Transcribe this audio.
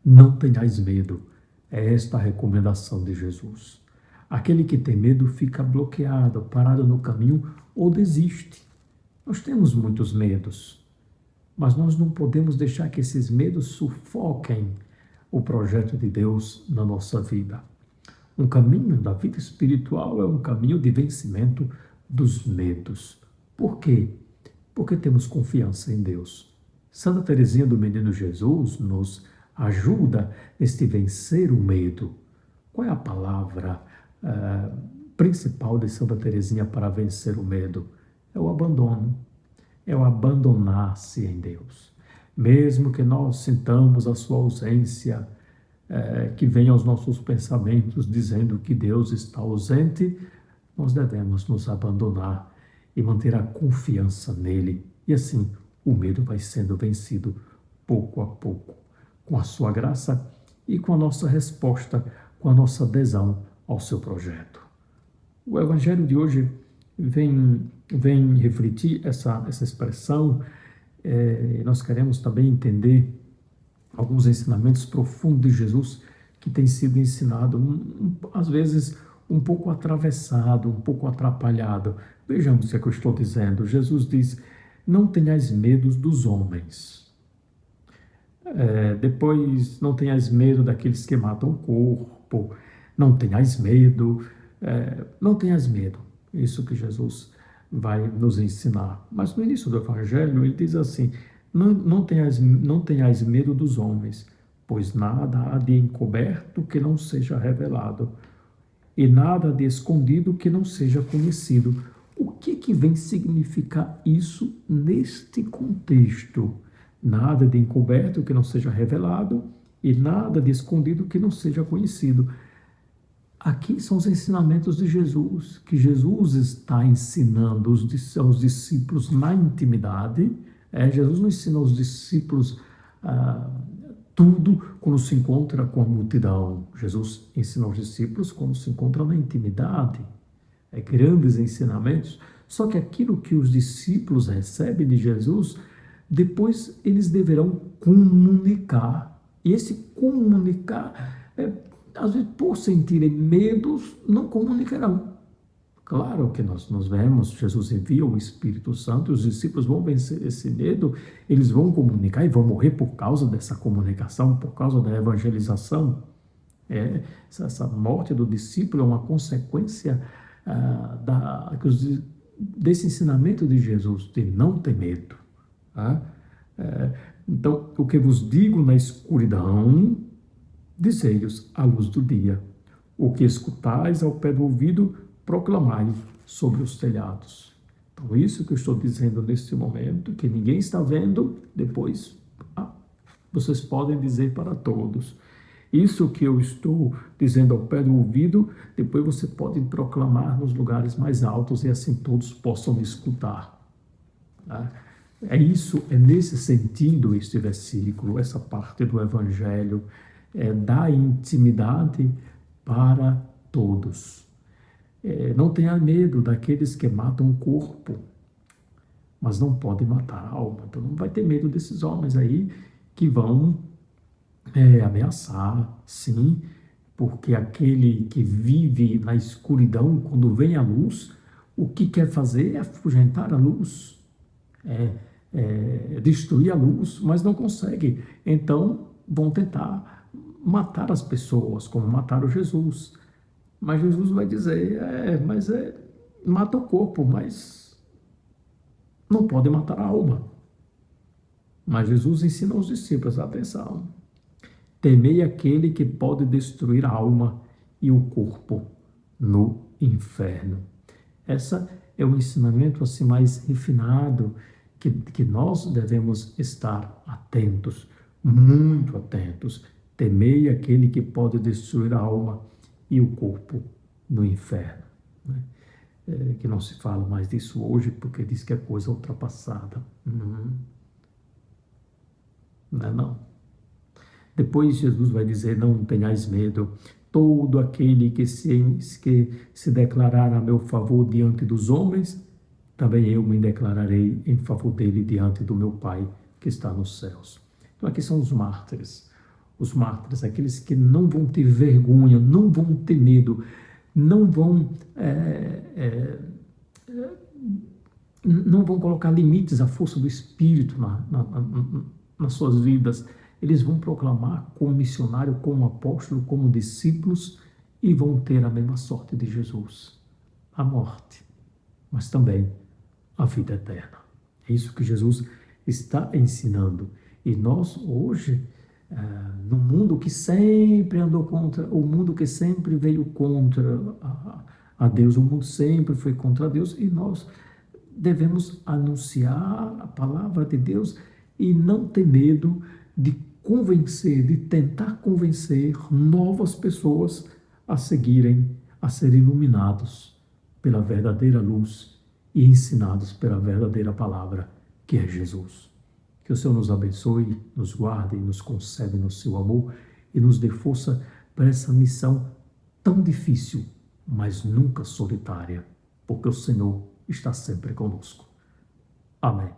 Não tenhais medo. É esta a recomendação de Jesus. Aquele que tem medo fica bloqueado, parado no caminho ou desiste. Nós temos muitos medos, mas nós não podemos deixar que esses medos sufoquem o projeto de Deus na nossa vida. Um caminho da vida espiritual é um caminho de vencimento dos medos. Por quê? Porque temos confiança em Deus. Santa Teresinha do Menino Jesus nos ajuda neste vencer o medo. Qual é a palavra principal de Santa Teresinha para vencer o medo? É o abandono. É o abandonar-se em Deus. Mesmo que nós sintamos a sua ausência, que venha aos nossos pensamentos dizendo que Deus está ausente, nós devemos nos abandonar e manter a confiança nele. E assim, o medo vai sendo vencido pouco a pouco, com a sua graça e com a nossa resposta, com a nossa adesão ao seu projeto. O Evangelho de hoje vem refletir essa expressão. Nós queremos também entender alguns ensinamentos profundos de Jesus que tem sido ensinado, às vezes um pouco atravessado, um pouco atrapalhado. Vejamos o que é que eu estou dizendo. Jesus diz: não tenhais medo dos homens. Depois, não tenhais medo daqueles que matam o corpo. Não tenhais medo. Não tenhas medo. Isso que Jesus vai nos ensinar. Mas no início do Evangelho, ele diz assim: não tenhais medo dos homens, pois nada há de encoberto que não seja revelado, e nada de escondido que não seja conhecido. O que vem significar isso neste contexto? Nada de encoberto que não seja revelado, e nada de escondido que não seja conhecido. Aqui são os ensinamentos de Jesus, que Jesus está ensinando aos discípulos na intimidade. Jesus não ensina aos discípulos tudo quando se encontra com a multidão. Jesus ensina aos discípulos quando se encontra na intimidade. Grandes ensinamentos. Só que aquilo que os discípulos recebem de Jesus, depois eles deverão comunicar. E esse comunicar, às vezes, por sentirem medos, não comunicarão. Claro que nós vemos, Jesus envia o Espírito Santo, e os discípulos vão vencer esse medo, eles vão comunicar e vão morrer por causa dessa comunicação, por causa da evangelização. Essa morte do discípulo é uma consequência desse ensinamento de Jesus, de não ter medo. Então, o que vos digo na escuridão, dizei-os à luz do dia. O que escutais ao pé do ouvido, proclamai sobre os telhados. Então, isso que eu estou dizendo neste momento, que ninguém está vendo, depois vocês podem dizer para todos. Isso que eu estou dizendo ao pé do ouvido, depois você pode proclamar nos lugares mais altos e assim todos possam me escutar. É nesse sentido este versículo, essa parte do Evangelho, da intimidade para todos. Não tenha medo daqueles que matam o corpo, mas não podem matar a alma. Então não vai ter medo desses homens aí que vão ameaçar, sim, porque aquele que vive na escuridão, quando vem a luz, o que quer fazer é afugentar a luz, destruir a luz, mas não consegue. Então vão tentar matar as pessoas, como mataram Jesus. Mas Jesus vai dizer, mata o corpo, mas não pode matar a alma. Mas Jesus ensina aos discípulos, atenção, temei aquele que pode destruir a alma e o corpo no inferno. Esse é o ensinamento assim mais refinado, que nós devemos estar atentos, muito atentos. Temei aquele que pode destruir a alma e o corpo no inferno. Que não se fala mais disso hoje, porque diz que é coisa ultrapassada. Não. Depois Jesus vai dizer, não tenhais medo. Todo aquele que se declarar a meu favor diante dos homens, também eu me declararei em favor dele diante do meu Pai que está nos céus. Então aqui são os mártires. os mártires, aqueles que não vão ter vergonha, não vão ter medo, não vão, não vão colocar limites à força do Espírito nas suas vidas. Eles vão proclamar como missionário, como apóstolo, como discípulos e vão ter a mesma sorte de Jesus, a morte, mas também a vida eterna. É isso que Jesus está ensinando. E nós hoje, no mundo que sempre andou contra, o mundo que sempre veio contra a Deus, o mundo sempre foi contra Deus, e nós devemos anunciar a palavra de Deus e não ter medo de convencer, de tentar convencer novas pessoas a seguirem, a serem iluminados pela verdadeira luz e ensinados pela verdadeira palavra, que é Jesus. Que o Senhor nos abençoe, nos guarde e nos conceda no seu amor e nos dê força para essa missão tão difícil, mas nunca solitária, porque o Senhor está sempre conosco. Amém.